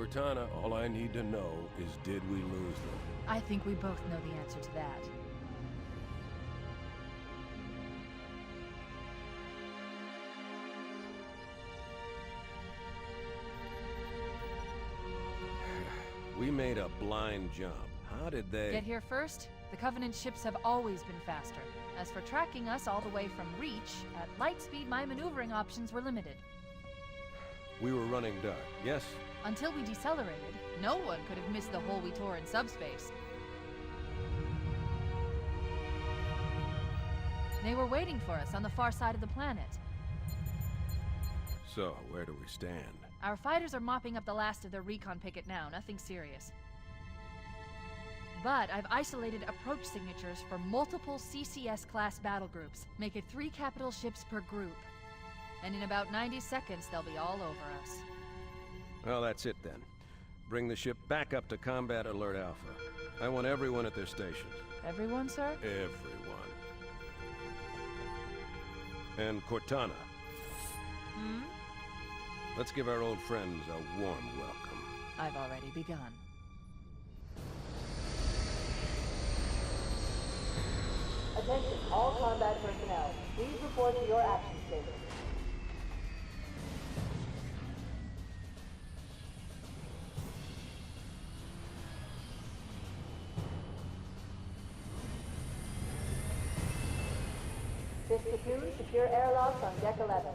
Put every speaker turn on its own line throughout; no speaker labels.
Cortana, all I need to know is did we lose them?
I think we both know the answer to that.
We made a blind jump. How did they...
Get here first? The Covenant ships have always been faster. As for tracking us all the way from Reach, at light speed my maneuvering options were limited.
We were running dark, yes?
Until we decelerated, no one could have missed the hole we tore in subspace. They were waiting for us on the far side of the planet.
So, where do we stand?
Our fighters are mopping up the last of their recon picket now, nothing serious. But I've isolated approach signatures for multiple CCS-class battle groups. Make it 3 capital ships per group. And in about 90 seconds, they'll be all over us.
Well, that's it then. Bring the ship back up to Combat Alert Alpha. I want everyone at their stations.
Everyone, sir?
Everyone. And Cortana.
Hmm?
Let's give our old friends a warm welcome.
I've already begun.
Attention, all combat personnel. Please report to your action station. Fifth platoon, secure airlocks on deck 11.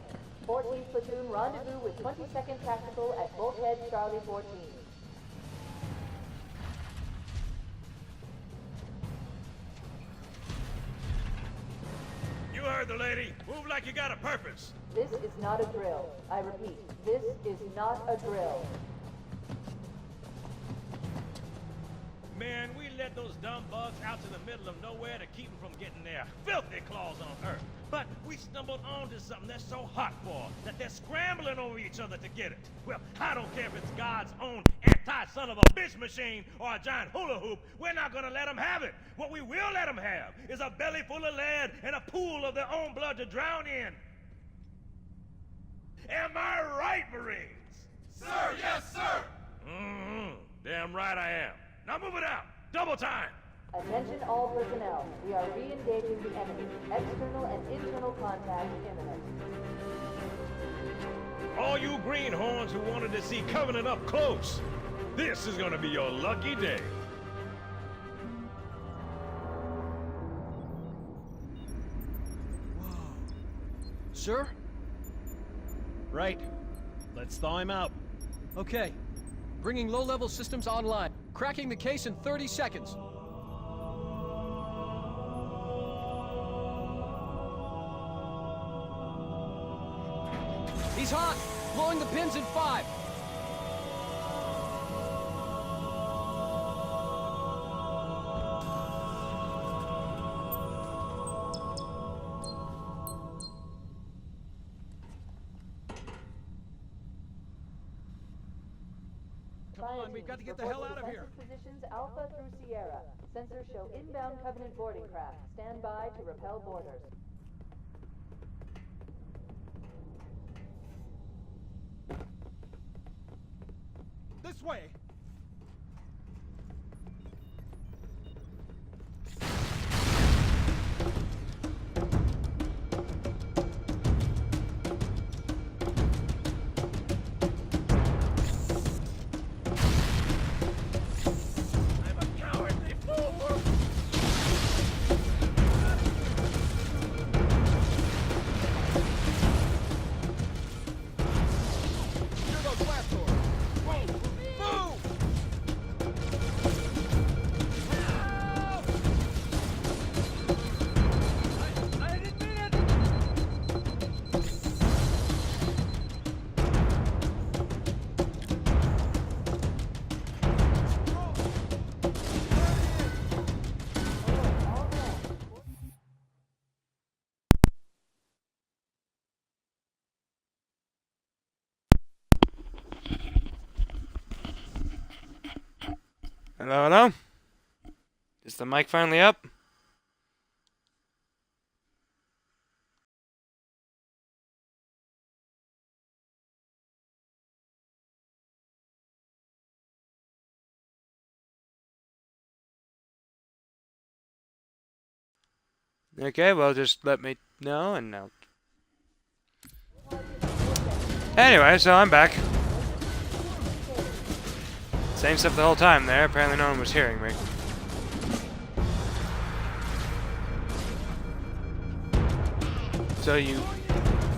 14th platoon, rendezvous with 22nd Tactical at Bulkhead Charlie 14.
You heard the lady. Move like you got a purpose.
This is not a drill. I repeat, this is not a drill.
Man, we let those dumb bugs out to the middle of nowhere to keep them from getting their filthy claws on Earth. But we stumbled onto something that's so hot for them that they're scrambling over each other to get it. Well, I don't care if it's God's own anti-son of a bitch machine or a giant hula hoop. We're not gonna let them have it. What we will let them have is a belly full of lead and a pool of their own blood to drown in. Am I right, Marines?
Sir, yes, sir!
Mm-hmm. Damn right I am. Now move it out! Double time!
Attention all personnel. We are re-engaging the enemy. External and internal contact imminent.
All you greenhorns who wanted to see Covenant up close, this is gonna be your lucky day.
Sir? Right. Let's thaw him out. Okay. Bringing low-level systems online. Cracking the case in 30 seconds. He's hot! Blowing the pins in 5! Come on, we've got to get the hell out of here.
Positions Alpha through Sierra. Sensors show inbound Covenant boarding craft. Stand by to repel boarders.
This way!
Hello, hello? Is the mic finally up? Okay, well, just let me know and I'll... Anyway, so I'm back. Same stuff the whole time there. Apparently no one was hearing me. So you...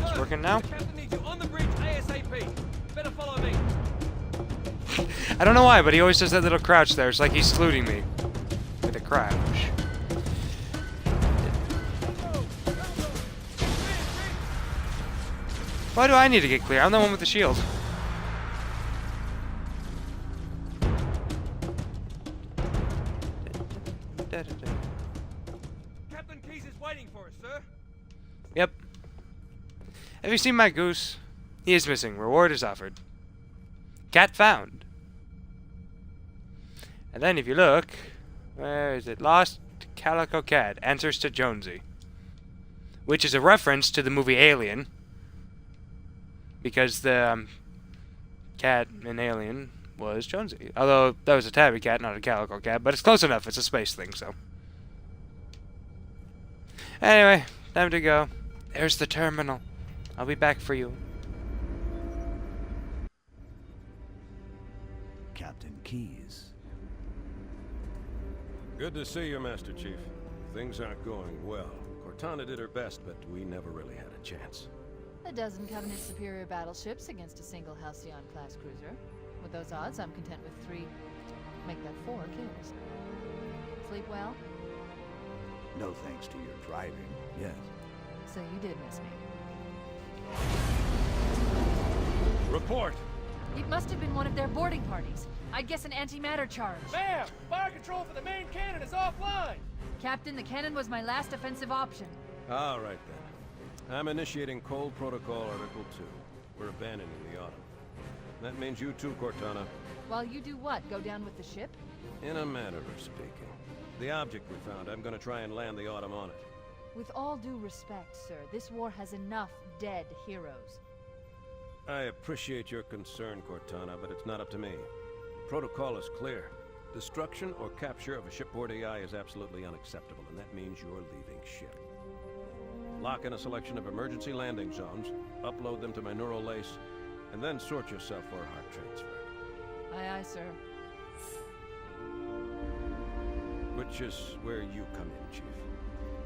It's working now?
Captain needs you on the bridge ASAP. Better follow me.
I don't know why, but he always does that little crouch there. It's like he's saluting me. With a crouch. Why do I need to get clear? I'm the one with the shield.
Captain Keyes is waiting for us, sir.
Yep. Have you seen my goose? He is missing. Reward is offered. Cat found. And then if you look, where is it? Lost Calico Cat. Answers to Jonesy. Which is a reference to the movie Alien. Because the cat in Alien was Jonesy. Although that was a tabby cat, not a calico cat. But it's close enough. It's a space thing, so. Anyway, time to go. There's the terminal. I'll be back for you.
Captain Keyes.
Good to see you, Master Chief. Things aren't going well. Cortana did her best, but we never really had a chance.
A dozen Covenant superior battleships against a single Halcyon-class cruiser. With those odds, I'm content with 3, make that 4 kills. Sleep well?
No thanks to your driving, yes.
So you did miss me.
Report!
It must have been one of their boarding parties. I'd guess an antimatter charge.
Ma'am, fire control for the main cannon is offline.
Captain, the cannon was my last offensive option.
All right, then. I'm initiating Cold Protocol Article 2. We're abandoning the Autumn. That means you too, Cortana.
While you do what? Go down with the ship?
In a manner of speaking. The object we found, I'm gonna try and land the Autumn on it.
With all due respect, sir, this war has enough dead heroes.
I appreciate your concern, Cortana, but it's not up to me. The protocol is clear. Destruction or capture of a shipboard AI is absolutely unacceptable, and that means you're leaving ship. Lock in a selection of emergency landing zones, upload them to my neural lace, and then sort yourself for a heart transfer.
Aye, aye, sir.
Which is where you come in, Chief.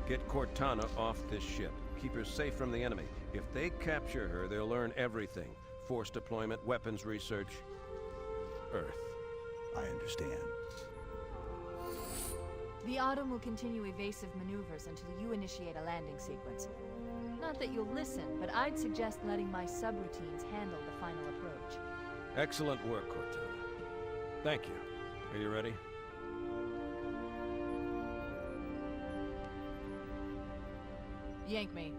Get Cortana off this ship. Keep her safe from the enemy. If they capture her, they'll learn everything. Force deployment, weapons research, Earth.
I understand.
The Autumn will continue evasive maneuvers until you initiate a landing sequence. Not that you'll listen, but I'd suggest letting my subroutines handle the final approach.
Excellent work, Cortana. Thank you. Are you ready?
Yank me.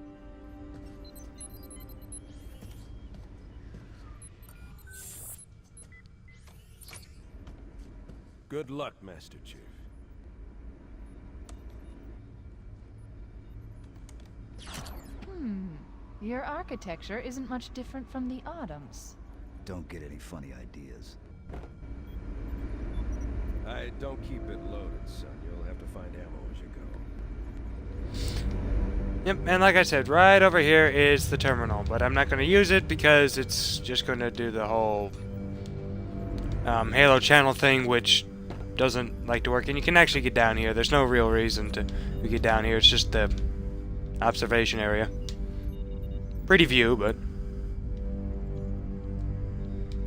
Good luck, Master Chief.
Your architecture isn't much different from the Autumn's.
Don't get any funny ideas.
I don't keep it loaded, son. You'll have to find ammo as you go.
Yep, and like I said, right over here is the terminal, but I'm not going to use it because it's just going to do the whole Halo channel thing, which doesn't like to work. And you can actually get down here. There's no real reason to get down here. It's just the observation area. Pretty view, but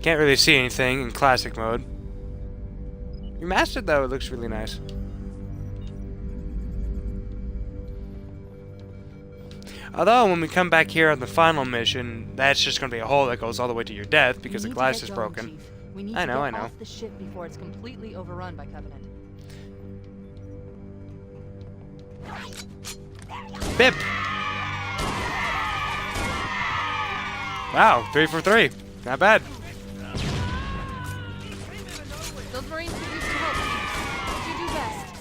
can't really see anything in classic mode. Remastered, though, it looks really nice. Although, when we come back here on the final mission, that's just going to be a hole that goes all the way to your death because the glass is broken.
We need
I know,
to
I
get
know.
off the ship before it's completely overrun by Covenant.
Bip! Wow, 3 for 3. Not bad.
Those Marines could use some help, Chief. You do best.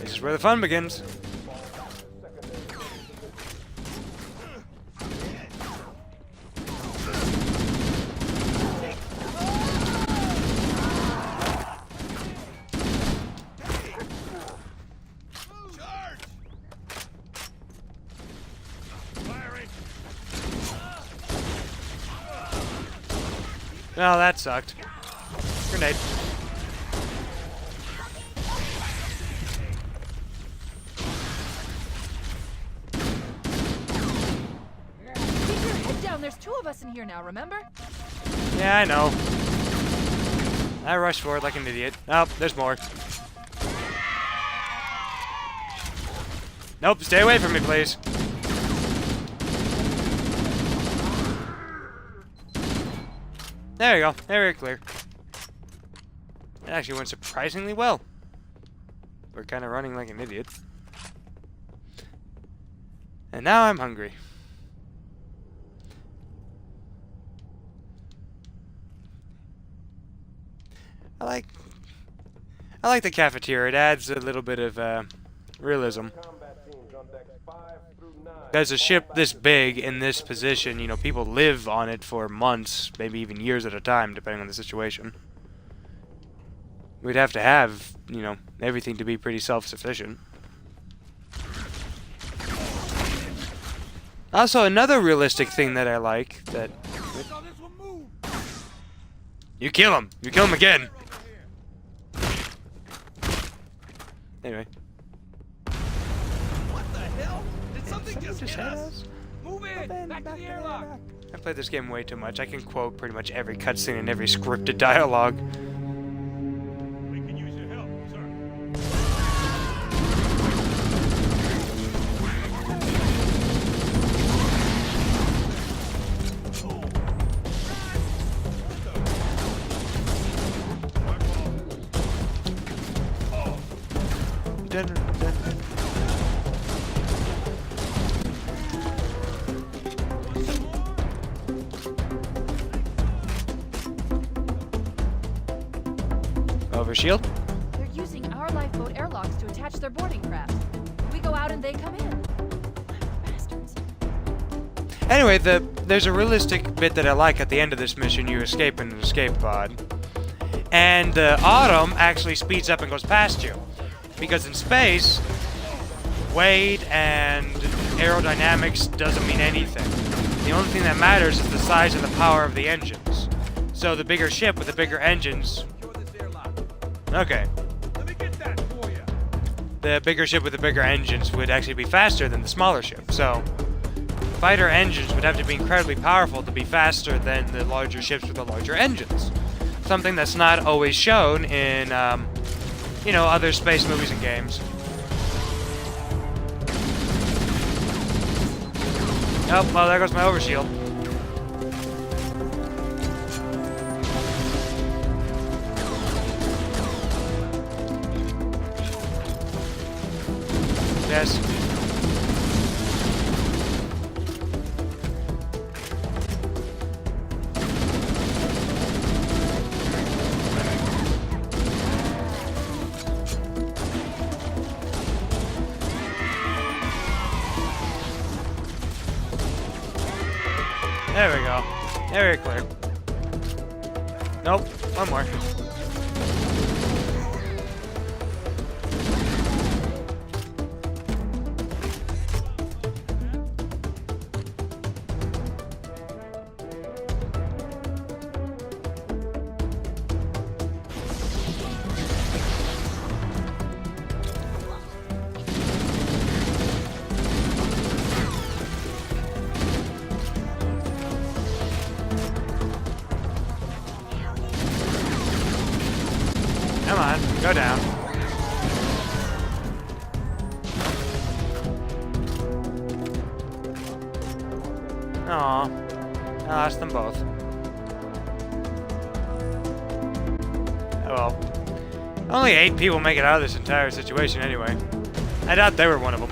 This is where the fun begins. Well, that sucked. Grenade.
Keep your head down. There's 2 of us in here now, remember?
Yeah, I know. I rushed for it like an idiot. Oh, there's more. Nope, stay away from me, please. There you go. There we're clear. It actually went surprisingly well. We're kind of running like an idiot. And now I'm hungry. I like the cafeteria. It adds a little bit of realism. As a ship this big in this position, you know, people live on it for months, maybe even years at a time, depending on the situation. We'd have to have, you know, everything to be pretty self-sufficient. Also, another realistic thing that I like that... You kill him! You kill him again! Anyway.
What the hell? Did something just hit us? Move in! Back to the airlock!
I've played this game way too much. I can quote pretty much every cutscene and every scripted dialogue.
We can use your help, sir.
Over shield.
They're using our lifeboat airlocks to attach their boarding craft. We go out and they come in. Bastards.
Anyway, there's a realistic bit that I like at the end of this mission. You escape in an escape pod. And the autumn actually speeds up and goes past you. Because in space, weight and aerodynamics doesn't mean anything. The only thing that matters is the size and the power of the engines. So the bigger ship with the bigger engines... Okay.
Let me get that for you.
The bigger ship with the bigger engines would actually be faster than the smaller ship. So, fighter engines would have to be incredibly powerful to be faster than the larger ships with the larger engines. Something that's not always shown in, you know, other space movies and games. Oh, well, there goes my overshield. Yes. There we go. Area clear. Nope. One more. Come on, go down. Aw, I lost them both. Oh well. Only 8 people make it out of this entire situation anyway. I doubt they were one of them.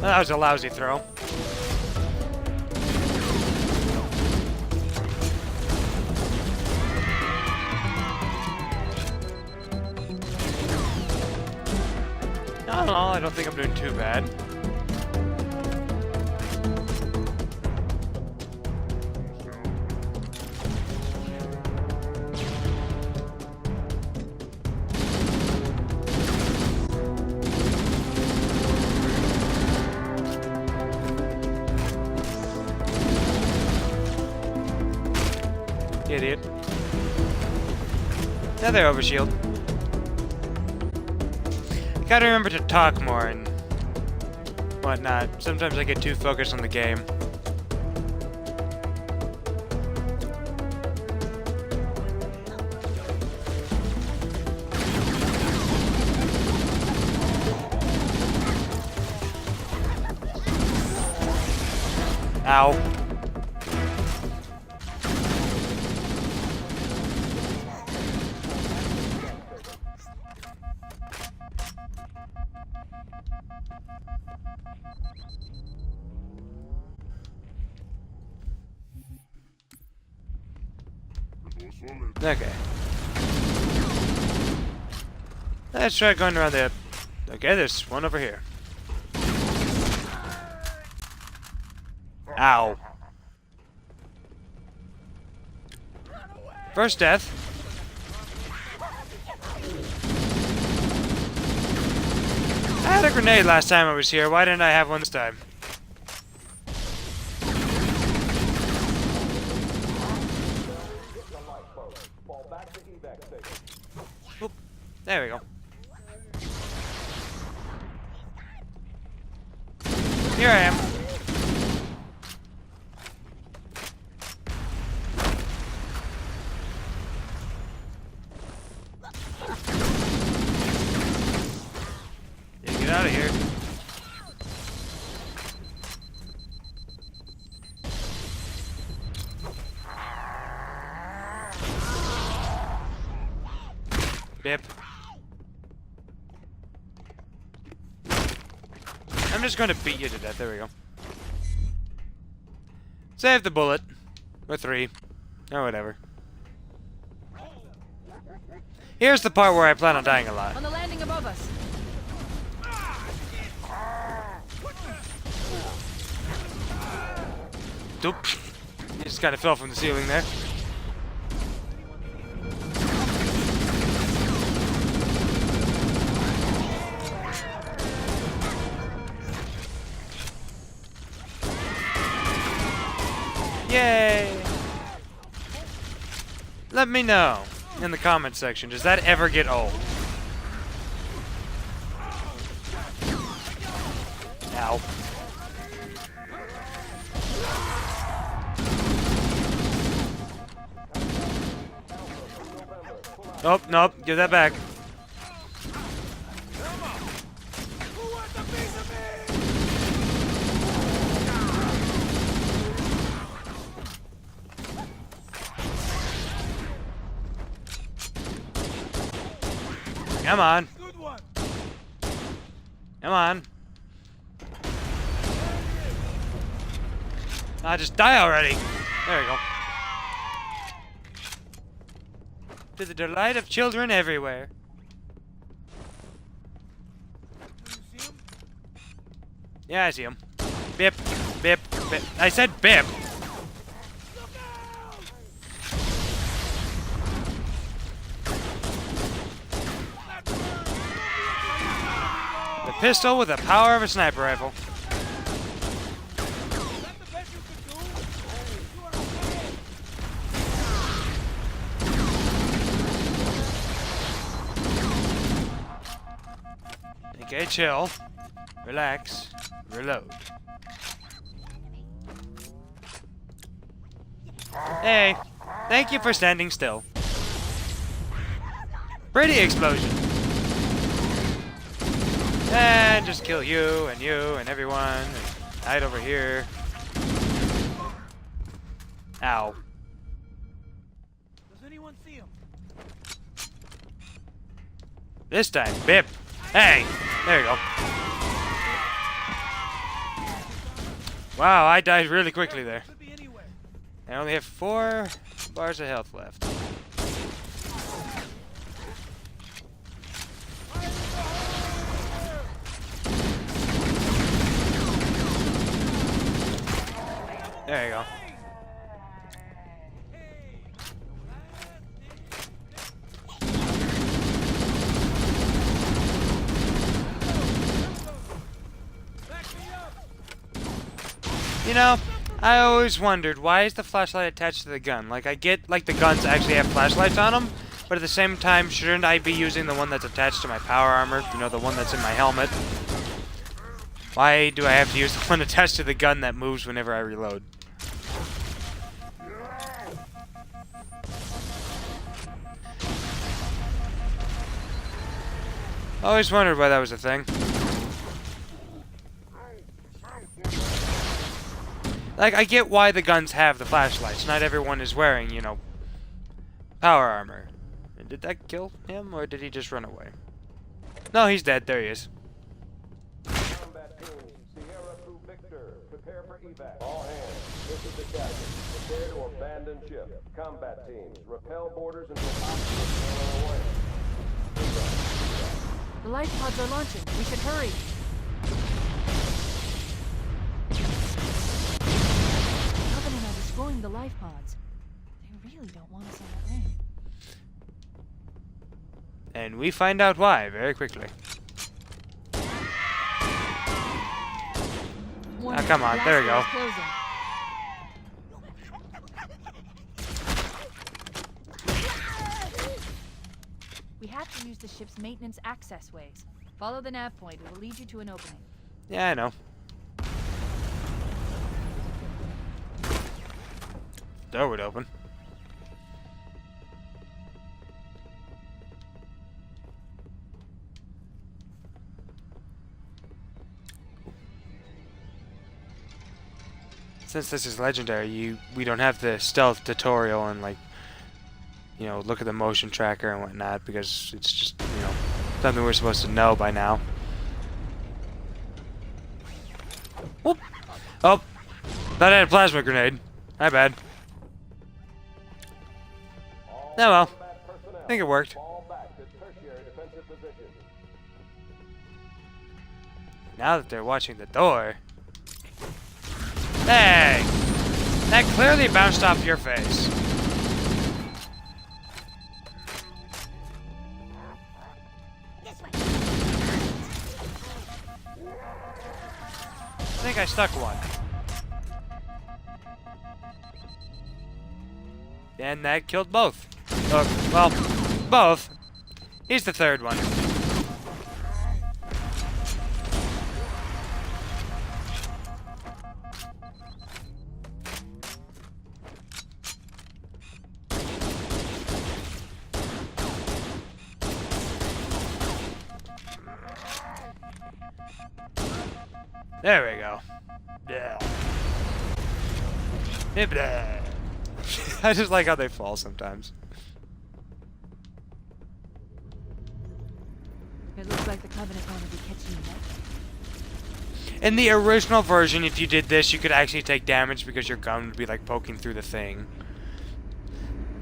That was a lousy throw. in all, I don't think I'm doing too bad. Idiot. Another overshield. Gotta remember to talk more and whatnot. Sometimes I get too focused on the game. Ow. Okay. Let's try going around the... Okay, there's one over here. Ow. First death. I had a grenade last time I was here. Why didn't I have one this time? Oop. There we go. Here I am. Yeah, get out of here. Bip. I'm just going to beat you to death. There we go. Save the bullet. Or 3. Or whatever. Here's the part where I plan on dying a lot.
On the landing above us.
Doop. You just kind of fell from the ceiling there. Yay! Let me know in the comment section. Does that ever get old? Ow. Nope, nope. Give that back. Come on. Come on. Ah, just die already. There we go. To the delight of children everywhere. Yeah, I see him. Bip, bip, bip. I said bip. The pistol with the power of a sniper rifle. Okay, chill. Relax. Reload. Hey, thank you for standing still. Pretty explosion. And just kill you and everyone. And hide over here. Ow.
Does anyone see him?
This time, Bip. Hey, there you go. Wow, I died really quickly there. I only have 4 bars of health left. There you go. You know, I always wondered, why is the flashlight attached to the gun? Like, I get, like, the guns actually have flashlights on them, but at the same time, shouldn't I be using the one that's attached to my power armor? You know, the one that's in my helmet? Why do I have to use the one attached to the gun that moves whenever I reload? Always wondered why that was a thing. Like, I get why the guns have the flashlights. Not everyone is wearing, you know, power armor. Did that kill him, or did he just run away? No, he's dead. There he is.
Combat team, Sierra to Victor. Prepare for evac. All hands, this is the captain. Prepare to abandon ship. Combat teams, repel borders until hostiles are away.
The life pods are launching. We should hurry. The Covenant are destroying the life pods. They really don't want us on that ring.
And we find out why very quickly.
Warning,
come on, there we go.
blast doors closing. We have to use the ship's maintenance access ways. Follow the nav point. It will lead you to an opening.
Yeah, I know. Door would open. Since this is legendary, we don't have the stealth tutorial and, like, you know, look at the motion tracker and whatnot, because it's just, you know, something we're supposed to know by now. Whoop! Oh! Thought I had a plasma grenade. My bad. Oh well. I think it worked. Now that they're watching the door... Hey! That clearly bounced off your face. I think I stuck one. And that killed both. Well, both. He's the third one. There we go. Yeah. I just like how they fall sometimes.
It looks like the Covenant want to be catching you next.
In the original version, if you did this, you could actually take damage because your gun would be like poking through the thing.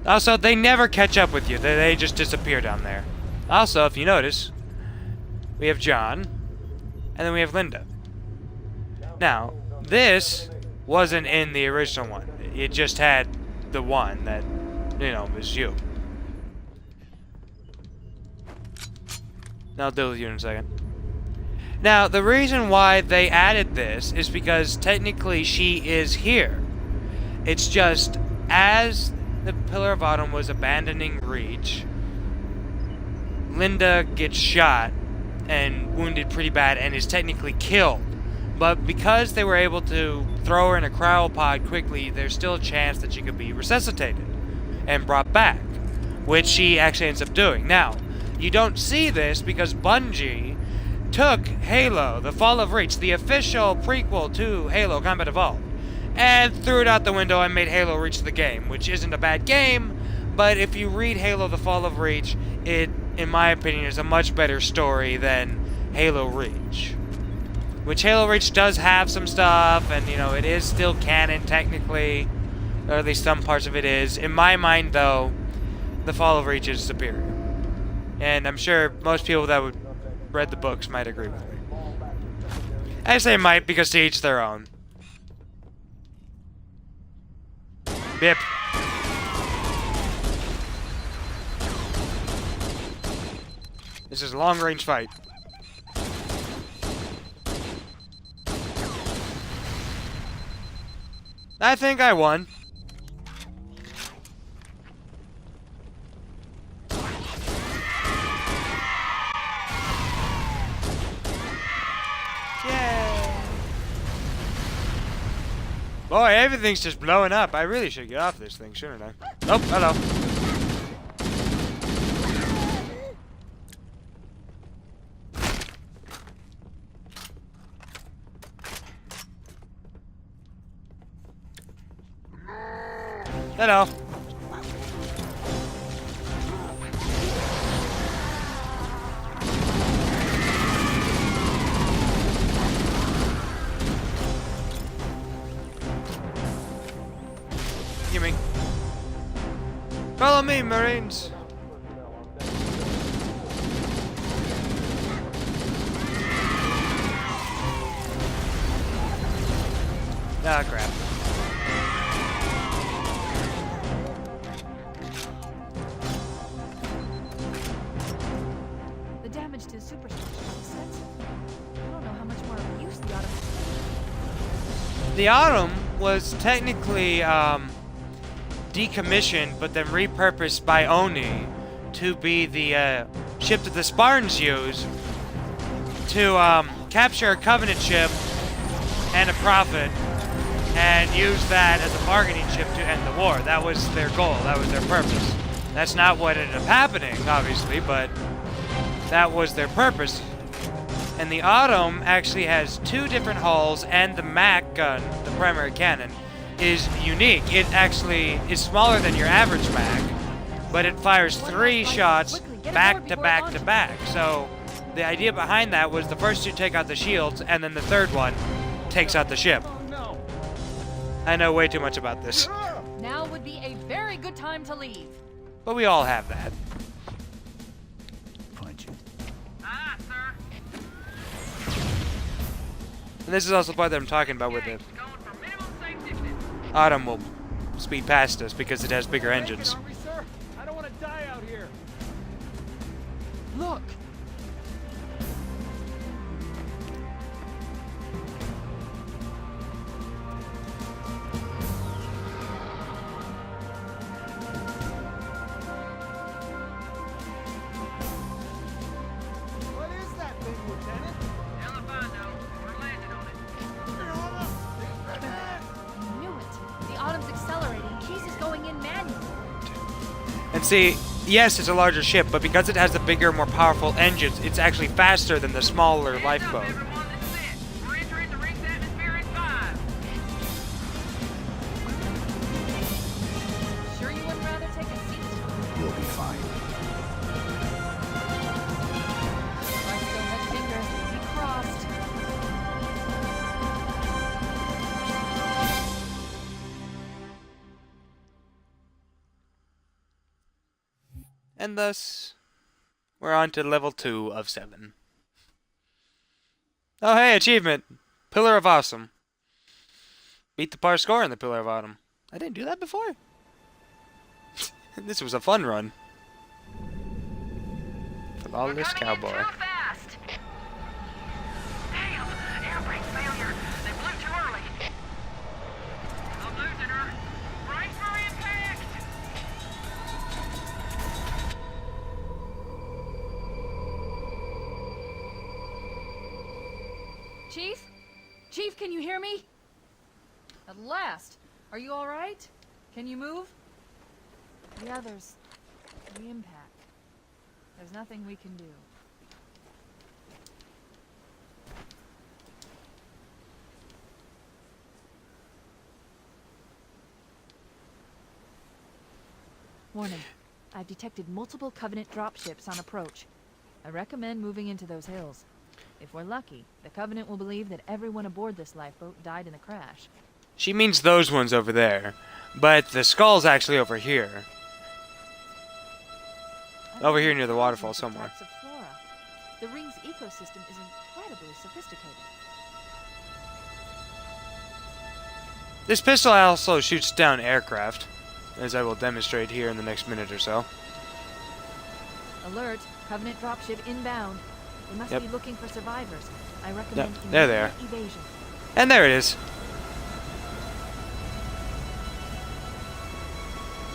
Also, they never catch up with you. They just disappear down there. Also, if you notice, we have John, and then we have Linda. Now, this wasn't in the original one. It just had the one that, you know, was you. I'll deal with you in a second. Now, the reason why they added this is because technically she is here. It's just, as the Pillar of Autumn was abandoning Reach, Linda gets shot and wounded pretty bad and is technically killed. But because they were able to throw her in a cryopod quickly, there's still a chance that she could be resuscitated and brought back, which she actually ends up doing. Now, you don't see this because Bungie took Halo, The Fall of Reach, the official prequel to Halo Combat Evolved, and threw it out the window and made Halo Reach the game, which isn't a bad game, but if you read Halo The Fall of Reach, it, in my opinion, is a much better story than Halo Reach. Which Halo Reach does have some stuff, and, you know, it is still canon, technically. Or at least some parts of it is. In my mind, though, The Fall of Reach is superior. And I'm sure most people that would read the books might agree with me. I say might because to each their own. Bip. This is a long-range fight. I think I won. Yay! Boy, everything's just blowing up. I really should get off this thing, shouldn't I? Nope, hello. Hello. Gimme. Follow me, Marines. Ah, crap.
The damage to the superstructure is extensive. I don't know how much more use the Autumn.
The Autumn was technically decommissioned, but then repurposed by Oni to be the ship that the Spartans used to capture a Covenant ship and a Prophet, and use that as a bargaining chip to end the war. That was their goal. That was their purpose. That's not what ended up happening, obviously, but that was their purpose. And the Autumn actually has 2 different hulls, and the Mac gun, the primary cannon, is unique. It actually is smaller than your average Mac, but it fires 3 shots back to back to back. So the idea behind that was the first 2 take out the shields, and then the third one takes out the ship. I know way too much about this,
Now would be a very good time to leave.
but we all have that.
Punch it.
Aye, sir.
And this is also the part that I'm talking about with the
Going for minimum safe distance.
Autumn will speed past us because it has bigger engines.
Are we, sir? I don't want to die out here. Look. What is that thing, Lieutenant?
Hell if I know. We're landing on it.
I knew it. The Autumn's accelerating. Keys is going in manually.
And see, yes, it's a larger ship, but because it has the bigger, more powerful engines, it's actually faster than the smaller
Hands up,
lifeboat.
everyone that's set. We're entering the ring's atmosphere in 5.
Sure you wouldn't rather take a seat?
You'll be fine.
I still have fingers to be crossed.
And thus, we're on to level 2 of 7. Oh hey, achievement! Pillar of Awesome. Beat the par score in the Pillar of Autumn. I didn't do that before. This was a fun run. Flawless Cowboy.
Too fast. Damn, air brake failure. They blew too early. I'm losing her. Brace for impact.
Chief? Chief, can you hear me? At last. Are you all right? Can you move? The others. The impact. There's nothing we can do. Warning. I've detected multiple Covenant dropships on approach. I recommend moving into those hills. If we're lucky, the Covenant will believe that everyone aboard this lifeboat died in the crash.
She means those ones over there. But the skull's actually over here. Over here near the waterfall somewhere.
Types of flora. The ring's ecosystem is incredibly sophisticated.
This pistol also shoots down aircraft, as I will demonstrate here in the next minute or so.
Alert! Covenant dropship inbound. They must
Yep.
be looking for survivors. I recommend
Yep, there they are.
immediate evasion.
And there it is.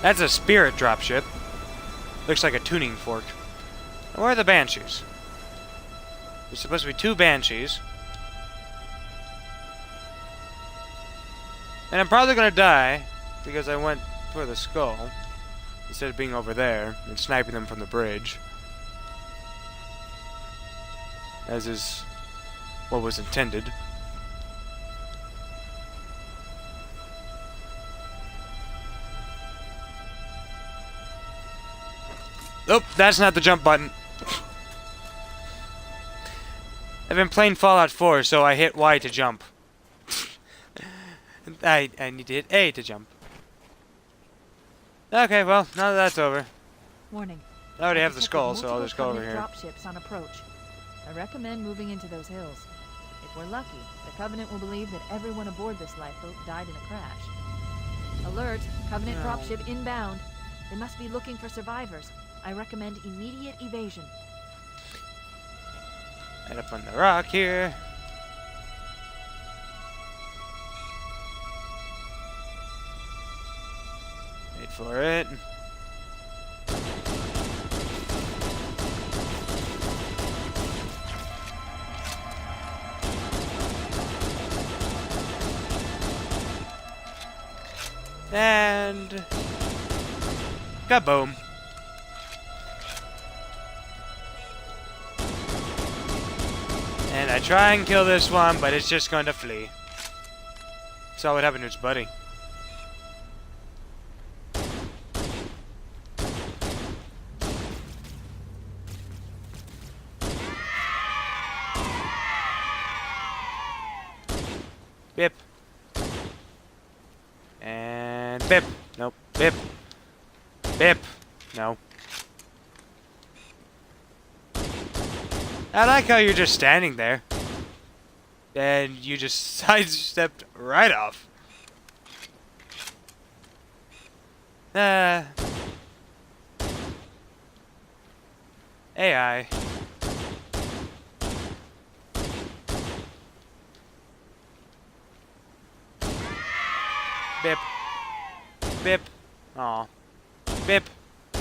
That's a Spirit dropship. Looks like a tuning fork. And where are the Banshees? There's supposed to be 2 Banshees. And I'm probably gonna die because I went for the skull instead of being over there and sniping them from the bridge. As is what was intended. Nope, that's not the jump button. I've been playing Fallout 4, so I hit Y to jump. I need to hit A to jump. Okay, well, now that that's over.
Warning.
I already have the
detected
skull, so I'll
multiple
just go over
Covenant
here.
Dropships on approach. I recommend moving into those hills. If we're lucky, the Covenant will believe that everyone aboard this lifeboat died in a crash. Alert! Covenant
No.
dropship inbound. They must be looking for survivors. I recommend immediate evasion.
Head up on the rock here. Wait for it. And kaboom. And I try and kill this one, but it's just going to flee. Saw what happened to its buddy. Bip. And Bip. Nope. Bip. Bip. No. I like how you're just standing there. And you just sidestepped right off. AI. Bip. Bip. Aw. Bip.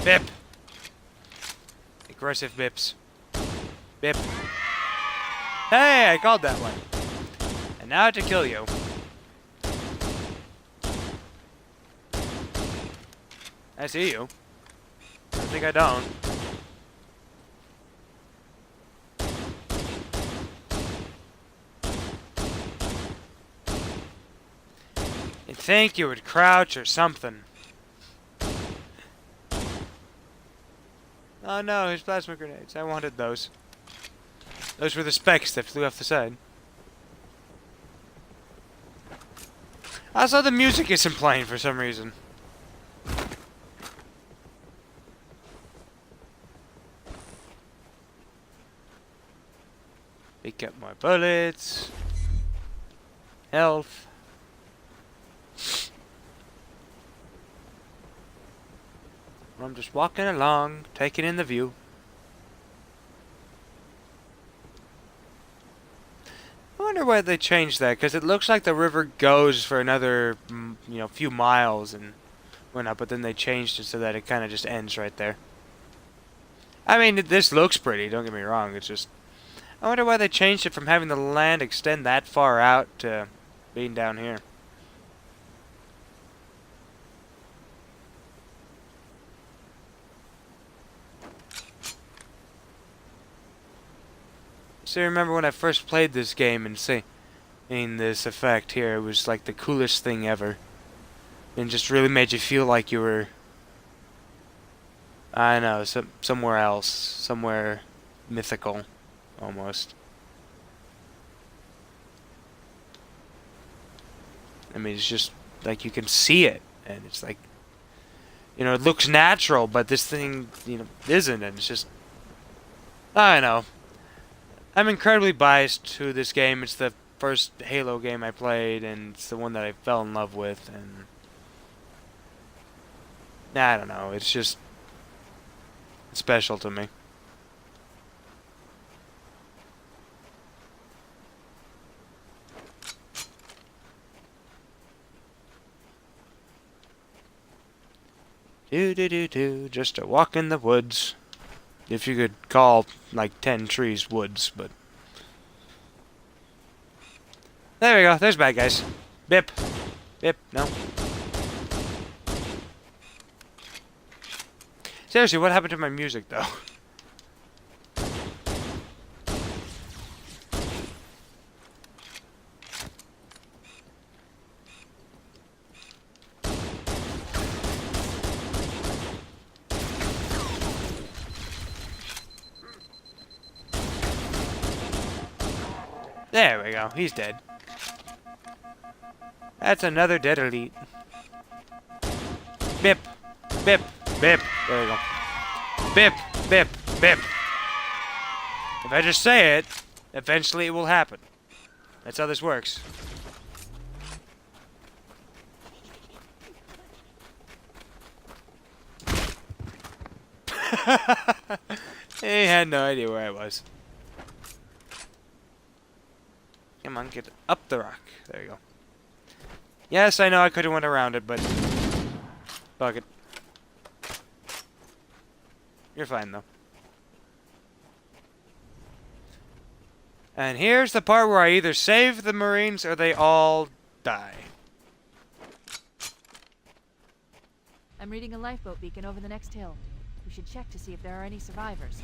Bip. Aggressive bips. Bip. Hey, I called that one. And now to kill you. I see you. I think I don't. You'd think you would crouch or something. Oh no, his plasma grenades. I wanted those. Those were the specks that flew off the side. Also, the music isn't playing for some reason. Pick up more bullets. Health. I'm just walking along, taking in the view. I wonder why they changed that, because it looks like the river goes for another, few miles and whatnot, but then they changed it so that it kind of just ends right there. I mean, this looks pretty, don't get me wrong, it's just... I wonder why they changed it from having the land extend that far out to being down here. So remember when I first played this game and seeing this effect here, it was like the coolest thing ever. And just really made you feel like you were, I don't know, somewhere else, somewhere mythical, almost. I mean, it's just like you can see it, and it's like, it looks natural, but this thing, isn't, and it's just, I don't know. I'm incredibly biased to this game. It's the first Halo game I played, and it's the one that I fell in love with, and I don't know, it's just special to me. Just a walk in the woods. If you could call, like, 10 trees woods, but... There we go, there's bad guys. Bip. Bip, no. Seriously, what happened to my music, though? There we go, he's dead. That's another dead elite. Bip, bip, bip. There we go. Bip, bip, bip. If I just say it, eventually it will happen. That's how this works. He had no idea where I was. Come on, get up the rock. There you go. Yes, I know I could have went around it, but... Fuck it. You're fine, though. And here's the part where I either save the Marines or they all die.
I'm reading a lifeboat beacon over the next hill. We should check to see if there are any survivors.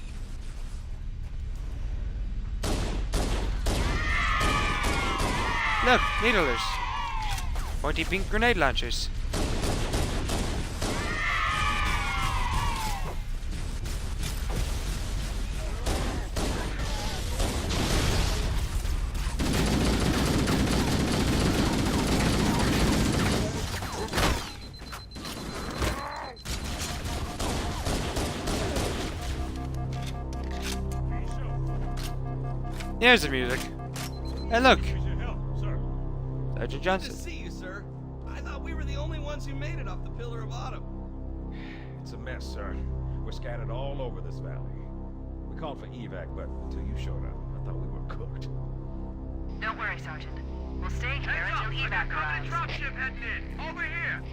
Look, needlers. Pointy pink grenade launchers. Here's the music. Hey, look. Sergeant Johnson.
Good to see you, sir. I thought we were the only ones who made it off the Pillar of Autumn.
It's a mess, sir. We're scattered all over this valley. We called for evac, but until you showed up, I thought we were cooked.
Don't worry, Sergeant. We'll stay here until evac arrives. Dropship heading in. Over here.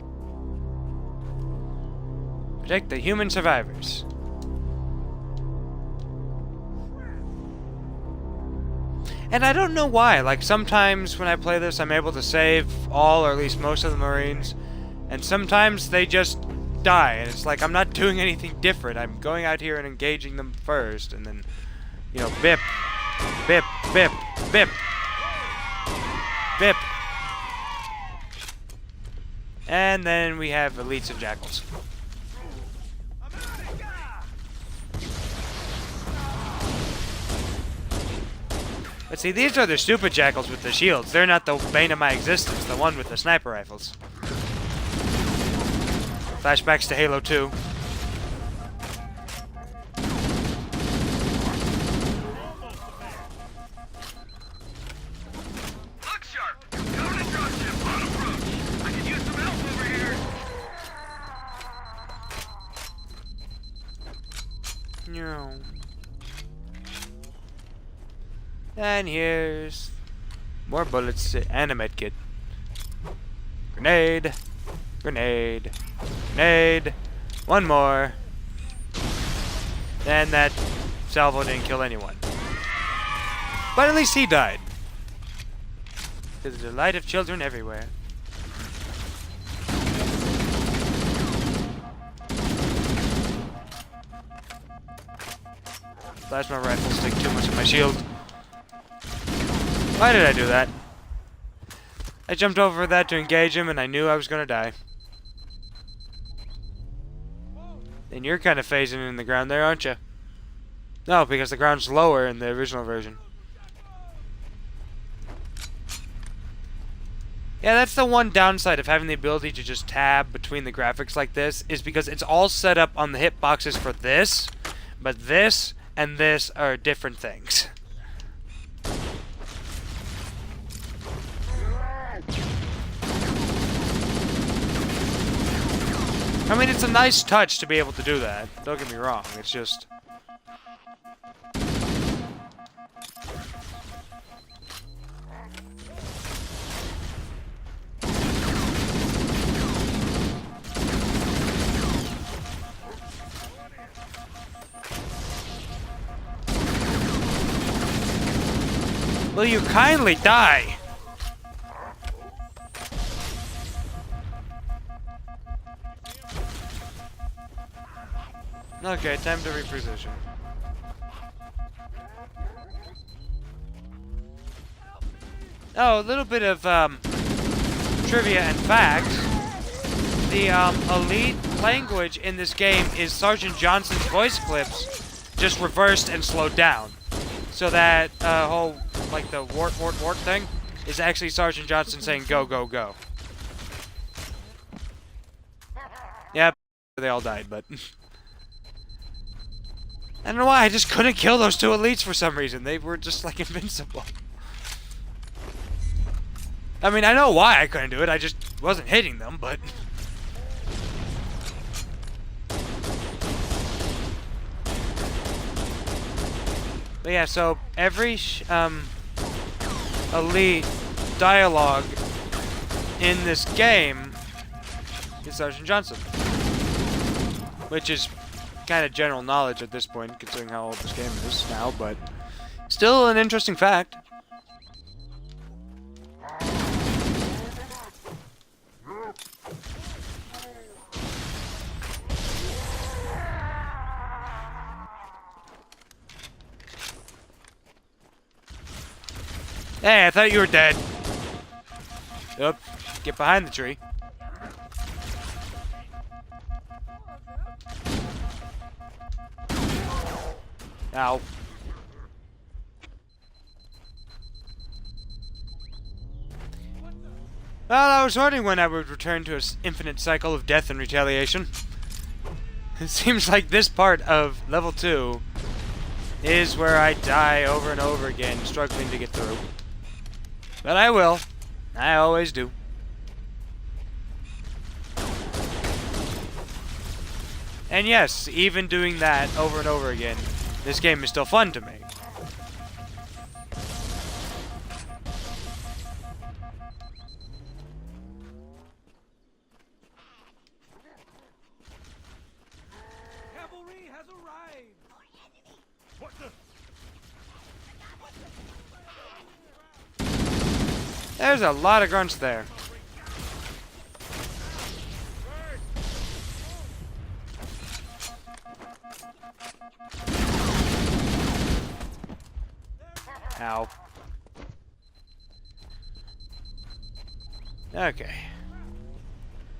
Protect the human survivors. And I don't know why, like sometimes when I play this I'm able to save all or at least most of the Marines, and sometimes they just die, and it's like I'm not doing anything different. I'm going out here and engaging them first, and then, you know, bip, bip, bip, bip, bip. And then we have elites and jackals. But see, these are the stupid jackals with the shields. They're not the bane of my existence, the one with the sniper rifles. Flashbacks to Halo 2.
Look sharp. Covenant dropship on approach. I could use some help over here.
No. And here's more bullets and a med kit. Grenade, grenade, grenade. One more. And that salvo didn't kill anyone. But at least he died. To the delight of children everywhere. Plasma rifles take too much of my shield. Why did I do that? I jumped over that to engage him and I knew I was gonna die. And you're kind of phasing in the ground there, aren't you? No, because the ground's lower in the original version. Yeah, that's the one downside of having the ability to just tab between the graphics like this, is because it's all set up on the hitboxes for this, but this and this are different things. I mean, it's a nice touch to be able to do that. Don't get me wrong. It's just... Will you kindly die? Okay, time to reposition. Oh, a little bit of trivia and facts. The elite language in this game is Sergeant Johnson's voice clips, just reversed and slowed down. So that whole, like, the wart thing is actually Sergeant Johnson saying go, go, go. Yep, they all died, but... I don't know why, I just couldn't kill those two elites for some reason. They were just, like, invincible. I mean, I know why I couldn't do it, I just wasn't hitting them, but... But yeah, so every elite dialogue in this game is Sergeant Johnson. Which is kind of general knowledge at this point, considering how old this game is now, but still an interesting fact. Hey, I thought you were dead. Oop, get behind the tree. Ow. Well, I was wondering when I would return to an infinite cycle of death and retaliation. It seems like this part of level 2 is where I die over and over again, struggling to get through. But I will. I always do. And yes, even doing that over and over again, this game is still fun to me.
Cavalry has arrived. What the?
There's a lot of grunts there. Ow. Okay.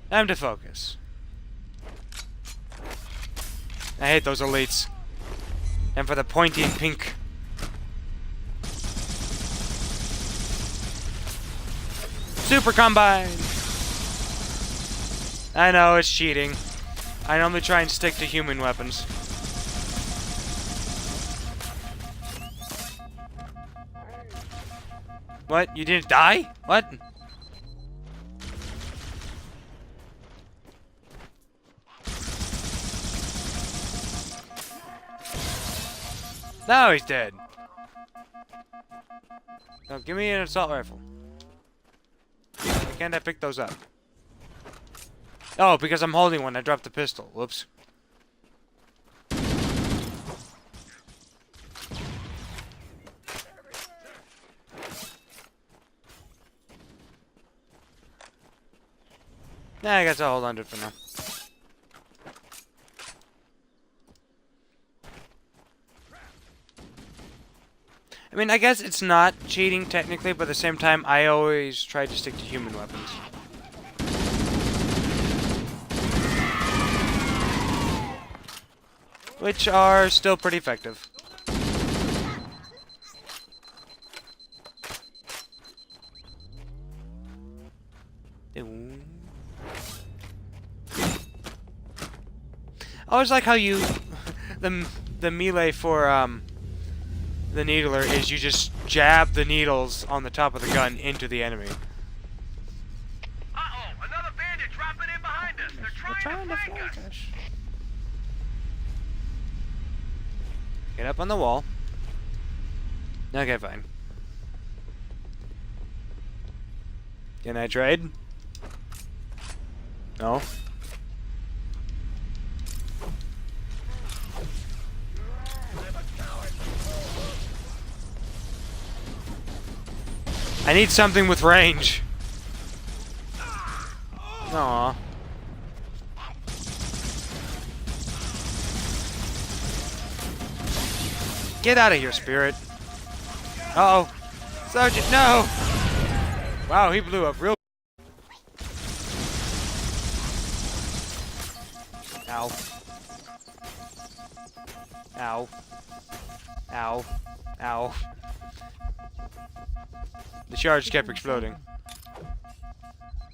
Time to focus. I hate those elites. And for the pointy pink. Super Combine! I know, it's cheating. I normally try and stick to human weapons. What? You didn't die? What? No, he's dead. No, give me an assault rifle. Why can't I pick those up? Oh, because I'm holding one. I dropped the pistol. Whoops. Nah, I guess I'll hold on to it for now. I mean, I guess it's not cheating technically, but at the same time, I always try to stick to human weapons. Which are still pretty effective. I always like how you... the melee for, the needler is you just jab the needles on the top of the gun into the enemy.
Uh-oh, another bandit dropping in behind us. They're trying
trying to flank us. Get up on the wall. Okay, fine. Can I trade? No. I need something with range. Aww. Get out of here, Spirit. Uh-oh. Sergeant, no! Wow, he blew up real... Ow. Ow. Ow. Ow. The charge kept exploding.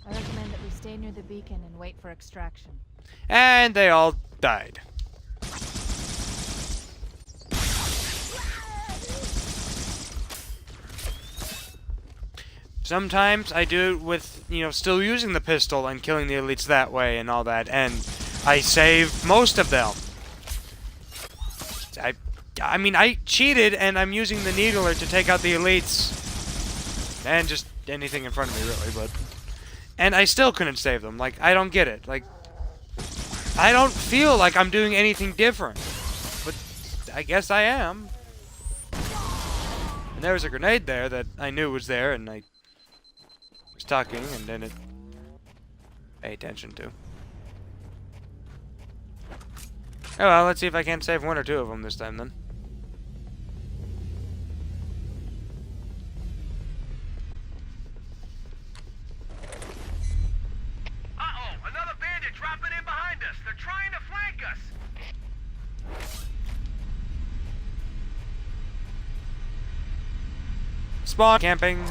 I recommend that we stay near the beacon and wait for extraction.
And they all died. Sometimes I do it with, you know, still using the pistol and killing the elites that way and all that, and I save most of them. I mean, I cheated and I'm using the needler to take out the elites. And just anything in front of me, really, but... And I still couldn't save them. Like, I don't get it. Like, I don't feel like I'm doing anything different. But I guess I am. And there was a grenade there that I knew was there, and I was talking, and then it... Pay attention to. Oh well, let's see if I can't save one or two of them this time, then.
Another bandit dropping in behind us. They're trying to flank us.
Spawn camping.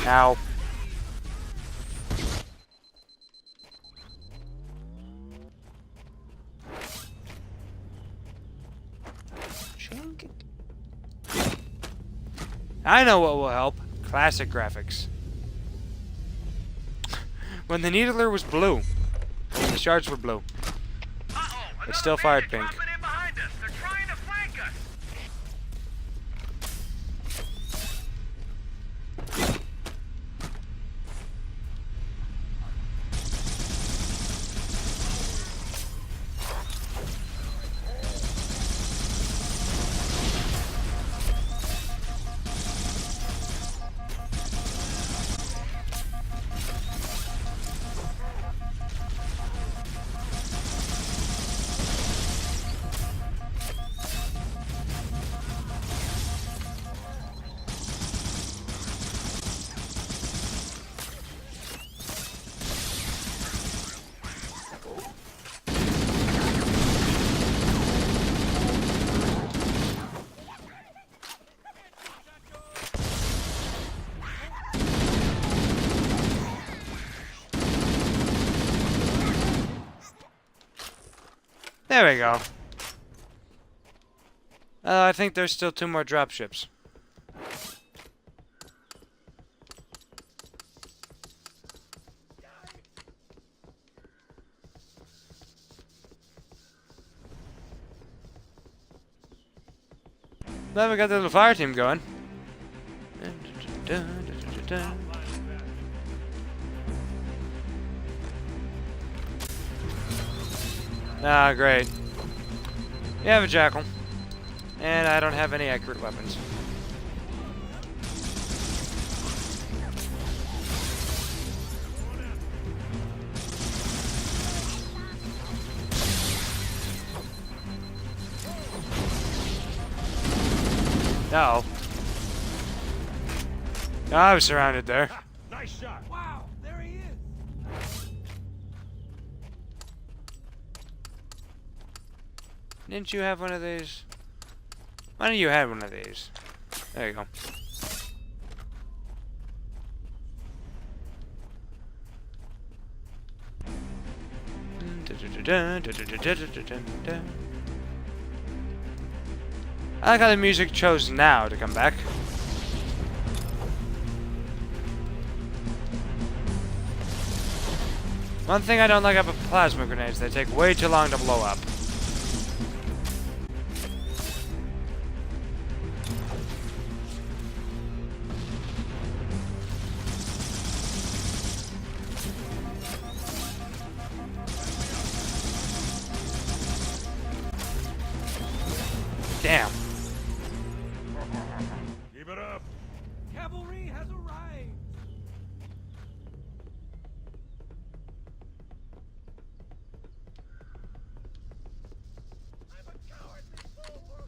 Ow. I know what will help. Classic graphics. When the needler was blue, when the shards were blue, it still fired pink. There we go. I think there's still 2 more dropships. Well, we got the little fire team going. Ah, great. You have a jackal. And I don't have any accurate weapons. Uh-oh. I was surrounded there.
Nice shot.
Wow, there he is.
Didn't you have one of these? Why don't you have one of these? There you go. I like how the music chose now to come back. One thing I don't like about plasma grenades, they take way too long to blow up. Damn.
Keep it up.
Cavalry has arrived. I'm a cowardly fool.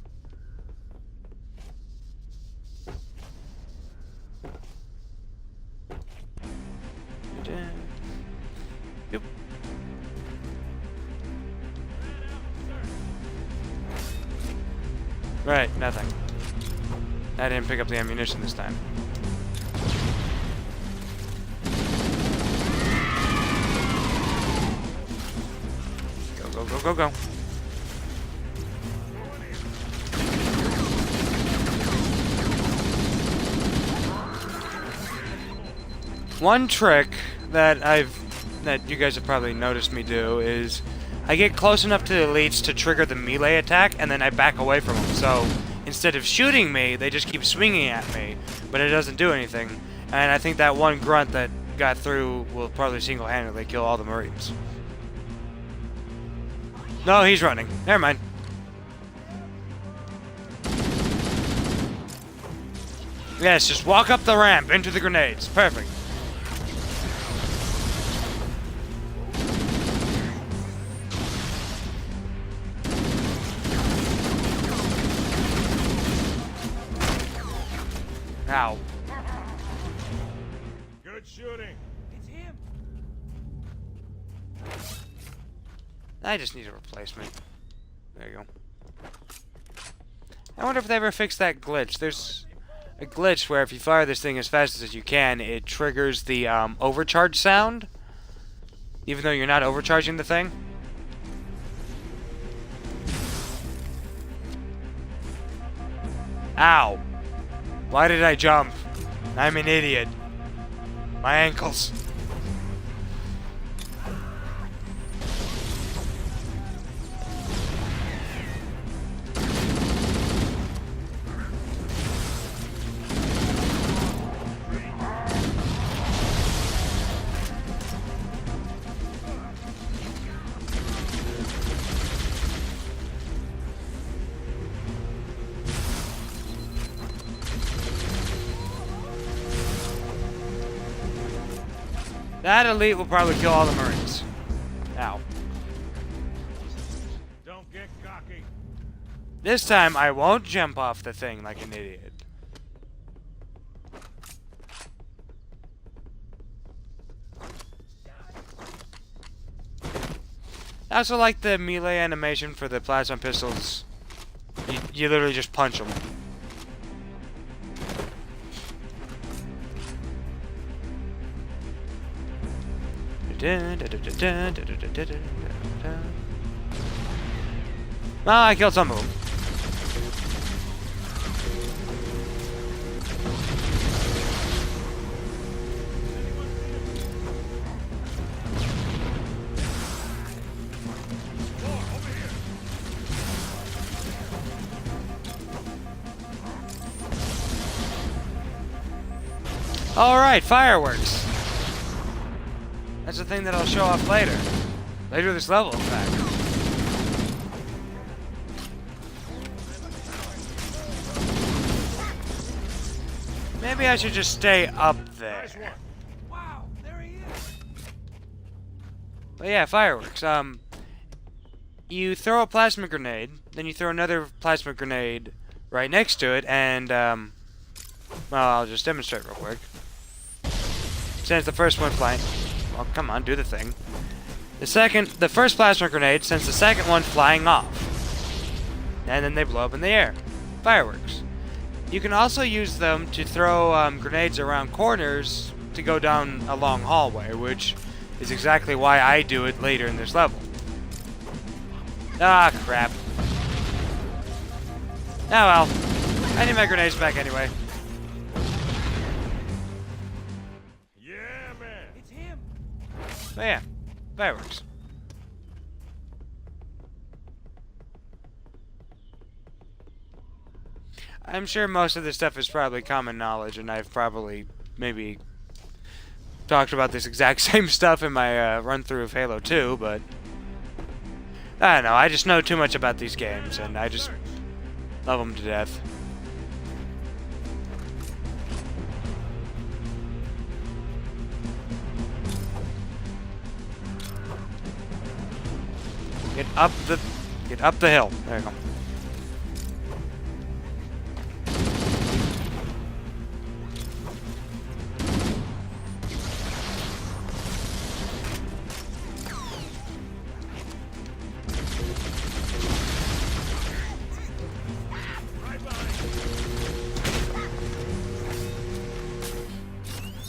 Yep. Right, nothing. I didn't pick up the ammunition this time. Go, go, go, go, go. One trick that you guys have probably noticed me do is I get close enough to the elites to trigger the melee attack, and then I back away from them. So instead of shooting me, they just keep swinging at me, but it doesn't do anything. And I think that one grunt that got through will probably single-handedly kill all the Marines. No, he's running. Never mind. Yes, just walk up the ramp into the grenades. Perfect. Ow.
Good shooting.
It's him.
I just need a replacement. There you go. I wonder if they ever fixed that glitch. There's a glitch where if you fire this thing as fast as you can, it triggers the overcharge sound, even though you're not overcharging the thing. Ow. Why did I jump? I'm an idiot. My ankles. That elite will probably kill all the Marines. Ow.
Don't get cocky.
This time, I won't jump off the thing like an idiot. I also like the melee animation for the plasma pistols. You literally just punch them. Ah, I killed some of them. Alright, fireworks. That's the thing that I'll show off later. Later this level, in fact. Maybe I should just stay up there.
Nice one.
Wow, there he is.
But yeah, fireworks. You throw a plasma grenade, then you throw another plasma grenade right next to it, and, well, I'll just demonstrate real quick. Sends the first one flying. Oh, come on, do the thing. The first plasma grenade sends the second one flying off. And then they blow up in the air. Fireworks. You can also use them to throw grenades around corners to go down a long hallway, which is exactly why I do it later in this level. Ah, crap. Oh well. I need my grenades back anyway.
Yeah, man.
It's him.
But yeah, fireworks. I'm sure most of this stuff is probably common knowledge, and I've probably maybe talked about this exact same stuff in my run-through of Halo 2, but I don't know, I just know too much about these games, and I just love them to death. Get up the hill. There you go.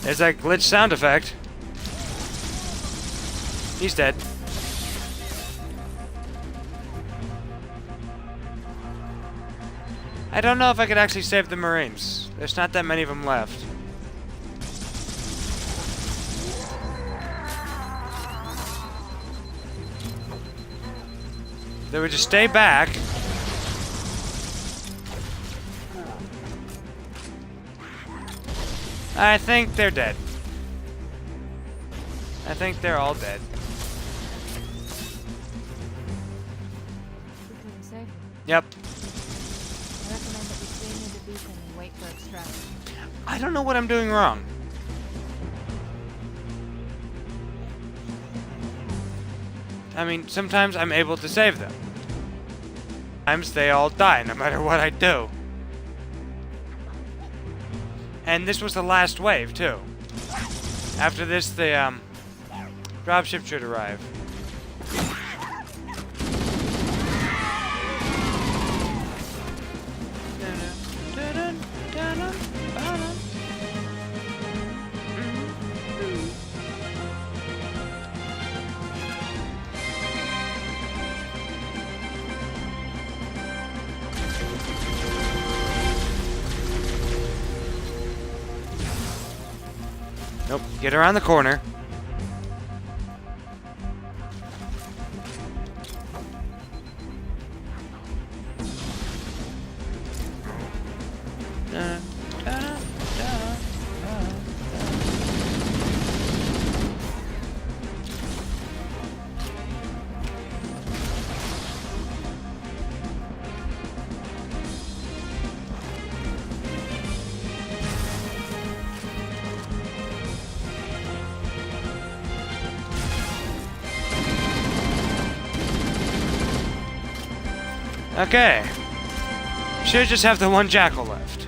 There's that glitch sound effect. He's dead. I don't know if I could actually save the Marines. There's not that many of them left. They would just stay back. I think they're dead. I think they're all dead.
We couldn't save them.
Yep.
I recommend that we stay near the beacon and wait for extraction.
I don't know what I'm doing wrong. I mean, sometimes I'm able to save them. Sometimes they all die, no matter what I do. And this was the last wave, too. After this, the, dropship should arrive. Nope, get around the corner. Okay. Should just have the one jackal left,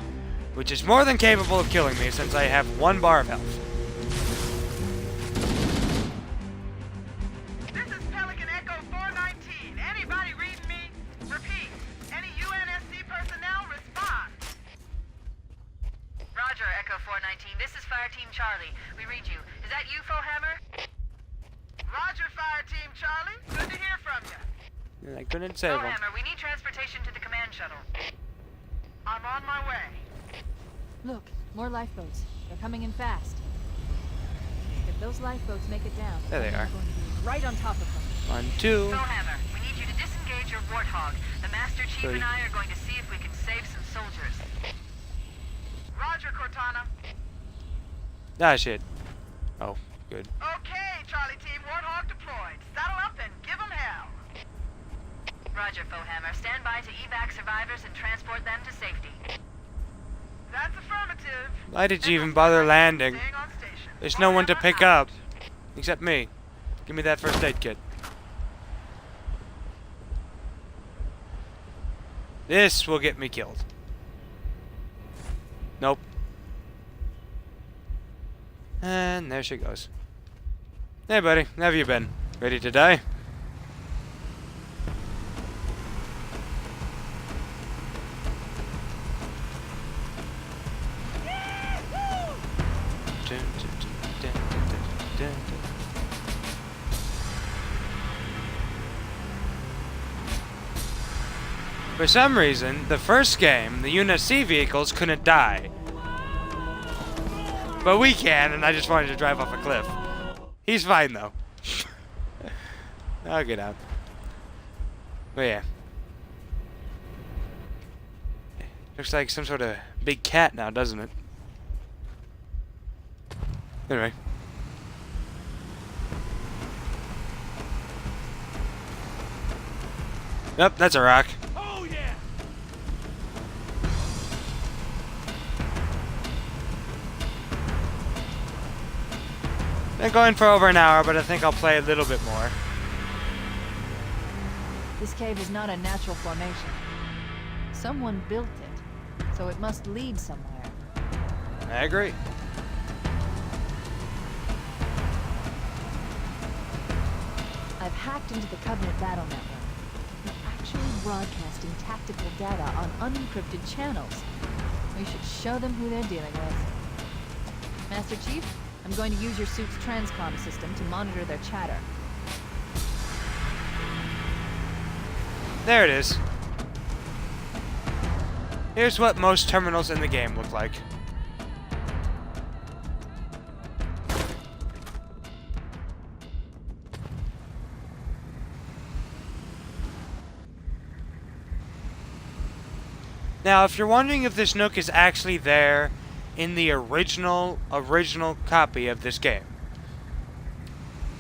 which is more than capable of killing me since I have 1 bar of health.
This is Pelican Echo 419. Anybody reading me? Repeat. Any UNSC personnel respond. Roger, Echo 419. This is Fire Team Charlie. We read you. Is that you, Fohammer? Roger, Fire Team Charlie. Good to hear from you.
And I couldn't save him.
Fohammer, we need transportation to the command shuttle. I'm on my way.
Look, more lifeboats. They're coming in fast. If those lifeboats make it down,
There they
I'm
are.
going to be right on top of them.
1, 2.
Fohammer, we need you to disengage your Warthog. The Master Chief
3.
and I are going to see if we can save some soldiers. Roger, Cortana.
Ah, shit. Oh, good.
Okay, Charlie Team, Warthog deployed. Saddle up and give them hell. Roger, Fohammer. Stand by to evac survivors and transport them to safety. That's affirmative.
Why did you even bother landing?
Staying on station.
There's no one to
Forever
pick
out.
up. Except me. Give me that first aid kit. This will get me killed. Nope. And there she goes. Hey buddy, how have you been? Ready to die? For some reason, the first game, the UNSC vehicles couldn't die. But we can, and I just wanted to drive off a cliff. He's fine, though. I'll get out. But yeah. Looks like some sort of big cat now, doesn't it? Anyway. Yep, that's a rock.
Oh, yeah!
Been going for over an hour, but I think I'll play a little bit more.
This cave is not a natural formation. Someone built it, so it must lead somewhere.
I agree.
I've hacked into the Covenant battle network. They're actually broadcasting tactical data on unencrypted channels. We should show them who they're dealing with. Master Chief, I'm going to use your suit's transcom system to monitor their chatter.
There it is. Here's what most terminals in the game look like. Now, if you're wondering if this Nook is actually there in the original copy of this game,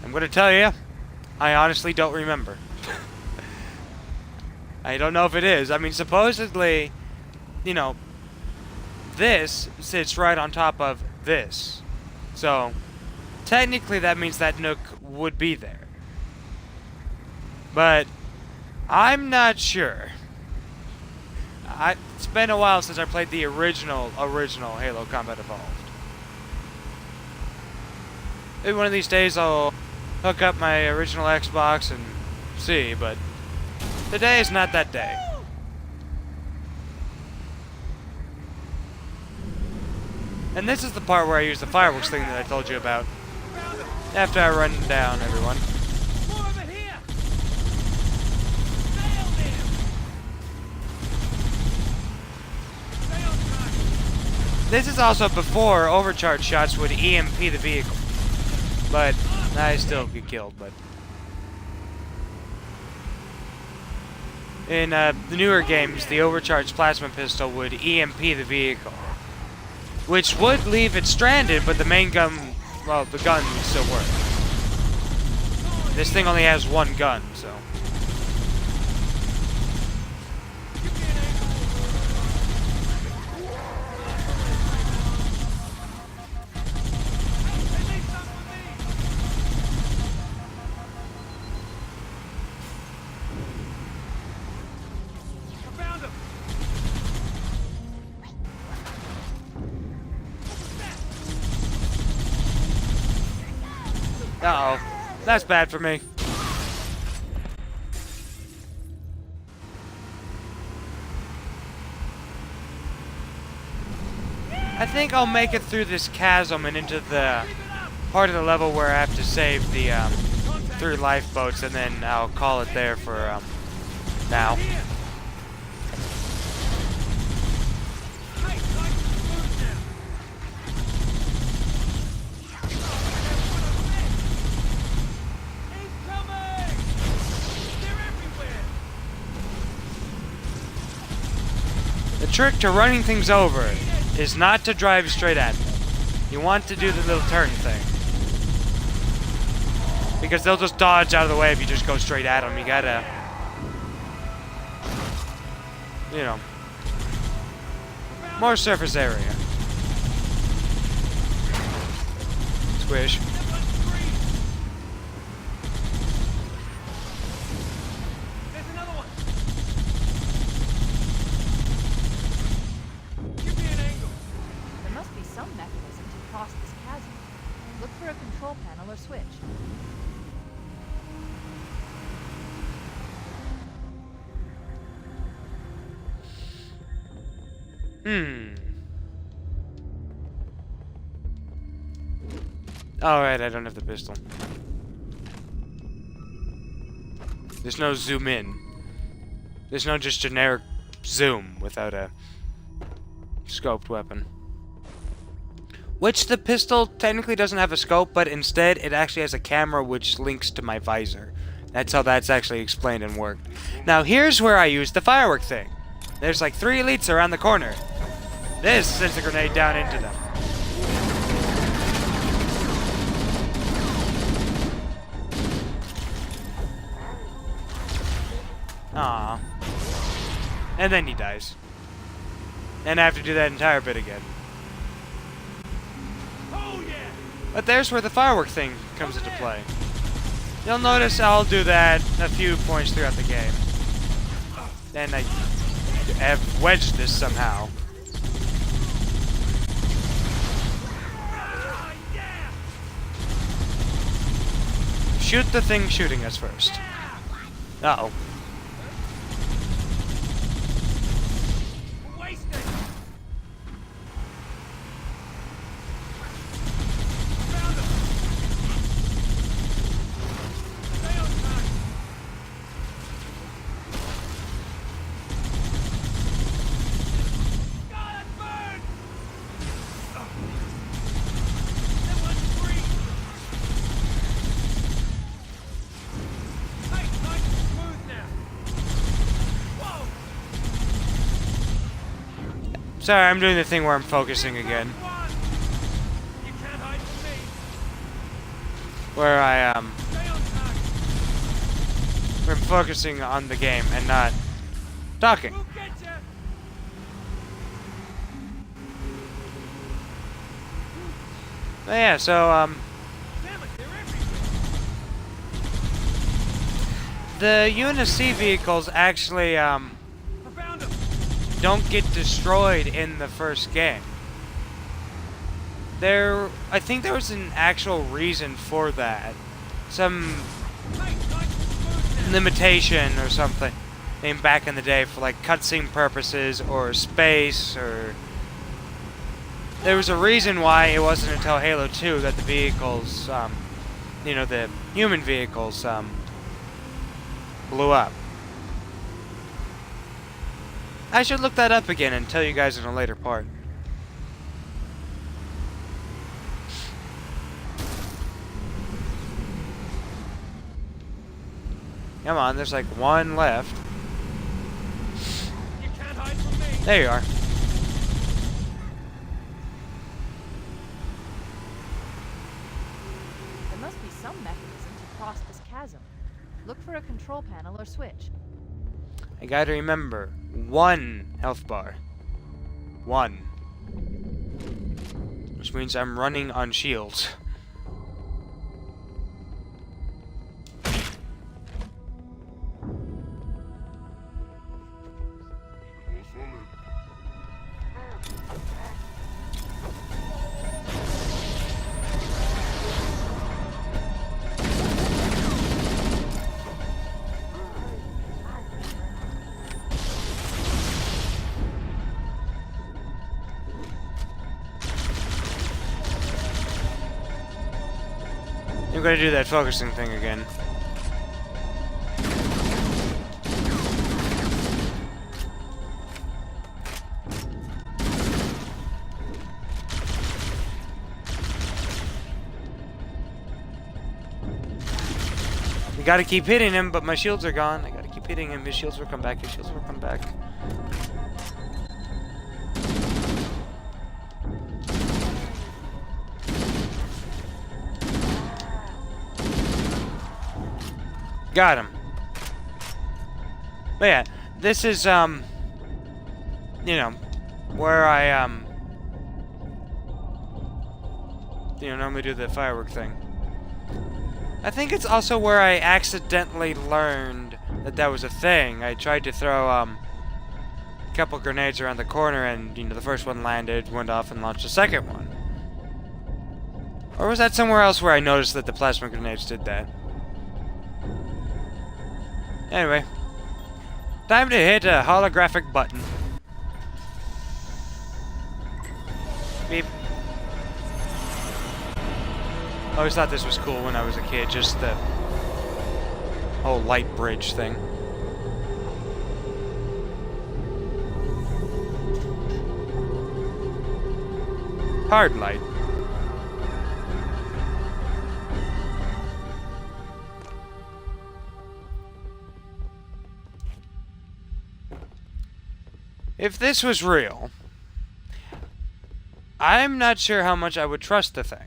I'm going to tell you, I honestly don't remember. I don't know if it is. I mean, supposedly, you know, this sits right on top of this. So, technically that means that Nook would be there. But, I'm not sure. It's been a while since I played the original Halo Combat Evolved. Maybe one of these days I'll hook up my original Xbox and see, but today is not that day. And this is the part where I use the fireworks thing that I told you about. After I run down everyone.
More of it here! Nailed him! Stay on track!
This is also before overcharge shots would EMP the vehicle. But I still get killed, but in the newer games, the overcharged plasma pistol would EMP the vehicle. Which would leave it stranded, but the main gun, well, the gun would still work. This thing only has one gun, so. Uh-oh. That's bad for me. I think I'll make it through this chasm and into the part of the level where I have to save the 3 lifeboats, and then I'll call it there for now. The trick to running things over is not to drive straight at them. You want to do the little turn thing. Because they'll just dodge out of the way if you just go straight at them. You gotta, you know, more surface area. Squish.
Control panel or switch.
Alright, I don't have the pistol. There's no zoom in. There's no just generic zoom without a scoped weapon. Which the pistol technically doesn't have a scope, but instead it actually has a camera which links to my visor. That's how that's actually explained and worked. Now here's where I use the firework thing. There's like 3 elites around the corner. This sends a grenade down into them. Aww. And then he dies. And I have to do that entire bit again.
Oh yeah!
But there's where the firework thing comes into play. You'll notice I'll do that a few points throughout the game. And I have wedged this somehow. Shoot the thing shooting us first. Uh-oh. Sorry, I'm doing the thing where I'm focusing again. Where I'm focusing on the game and not talking. But yeah, so the UNSC vehicles actually don't get destroyed in the first game. I think there was an actual reason for that. Some limitation or something. I mean, back in the day for like cutscene purposes or space or... There was a reason why it wasn't until Halo 2 that the vehicles, you know, the human vehicles, blew up. I should look that up again and tell you guys in a later part. Come on, there's like one left.
You can't hide from me.
There you are.
There must be some mechanism to cross this chasm. Look for a control panel or switch.
I gotta remember, 1 health bar. 1. Which means I'm running on shields. I'm gonna do that focusing thing again. You gotta keep hitting him, but my shields are gone. I gotta keep hitting him. His shields will come back. His shields will come back. Got him. But yeah, this is, you know, where I, you know, normally do the firework thing. I think it's also where I accidentally learned that that was a thing. I tried to throw, a couple grenades around the corner and, you know, the first one landed, went off, and launched the second one. Or was that somewhere else where I noticed that the plasma grenades did that? Anyway, time to hit a holographic button. Beep. I always thought this was cool when I was a kid, just the whole light bridge thing. hard light. If this was real, I'm not sure how much I would trust the thing.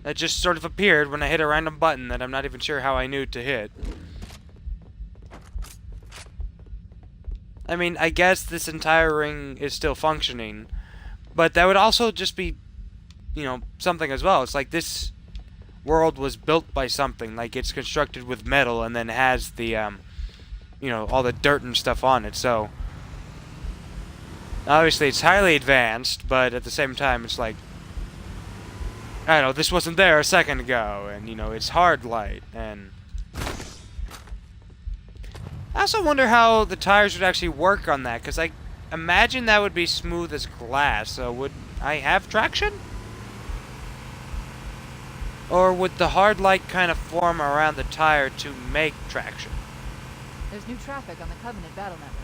That just sort of appeared when I hit a random button that I'm not even sure how I knew to hit. I mean, I guess this entire ring is still functioning, but that would also just be, you know, something as well. It's like this world was built by something, like it's constructed with metal and then has the, you know, all the dirt and stuff on it, so... Obviously, it's highly advanced, but at the same time, it's like... I don't know, this wasn't there a second ago, and, you know, it's hard light, and... I also wonder how the tires would actually work on that, because I imagine that would be smooth as glass, so would I have traction? Or would the hard light kind of form around the tire to make traction?
There's new traffic on the Covenant battle network.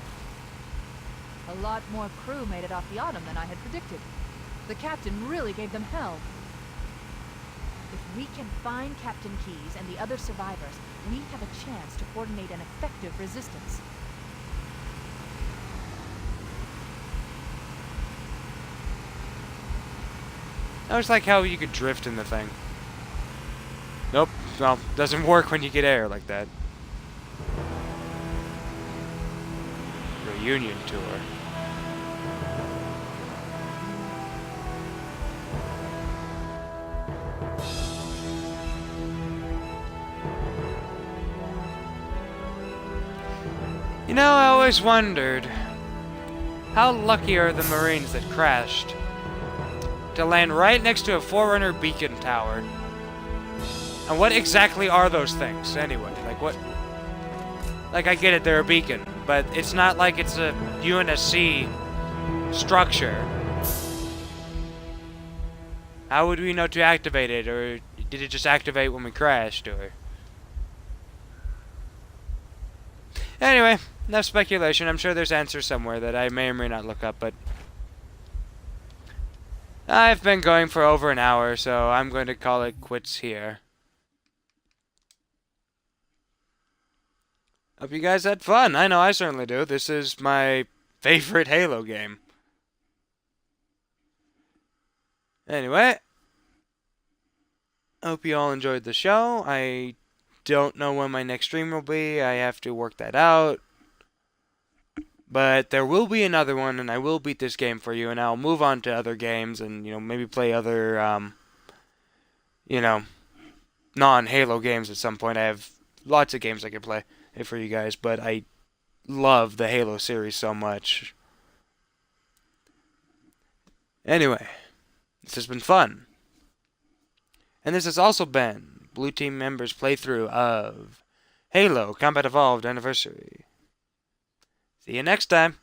A lot more crew made it off the Autumn than I had predicted. The captain really gave them hell. If we can find Captain Keyes and the other survivors, we have a chance to coordinate an effective resistance.
I always like how you could drift in the thing. Nope, well, doesn't work when you get air like that. Reunion tour. You know, I always wondered, how lucky are the Marines that crashed to land right next to a Forerunner beacon tower? And what exactly are those things, anyway? Like, what... Like, I get it, they're a beacon, but it's not like it's a UNSC structure. How would we know to activate it, or did it just activate when we crashed, or... Anyway, enough speculation. I'm sure there's answers somewhere that I may or may not look up, but... I've been going for over an hour, so I'm going to call it quits here. Hope you guys had fun. I know I certainly do. This is my favorite Halo game. Anyway, hope you all enjoyed the show. I don't know when my next stream will be. I have to work that out. But there will be another one, and I will beat this game for you, and I'll move on to other games, and, you know, maybe play other, you know, non-Halo games at some point. I have lots of games I can play for you guys, but I love the Halo series so much. Anyway, this has been fun. And this has also been Blue Team members' playthrough of Halo Combat Evolved Anniversary. See you next time.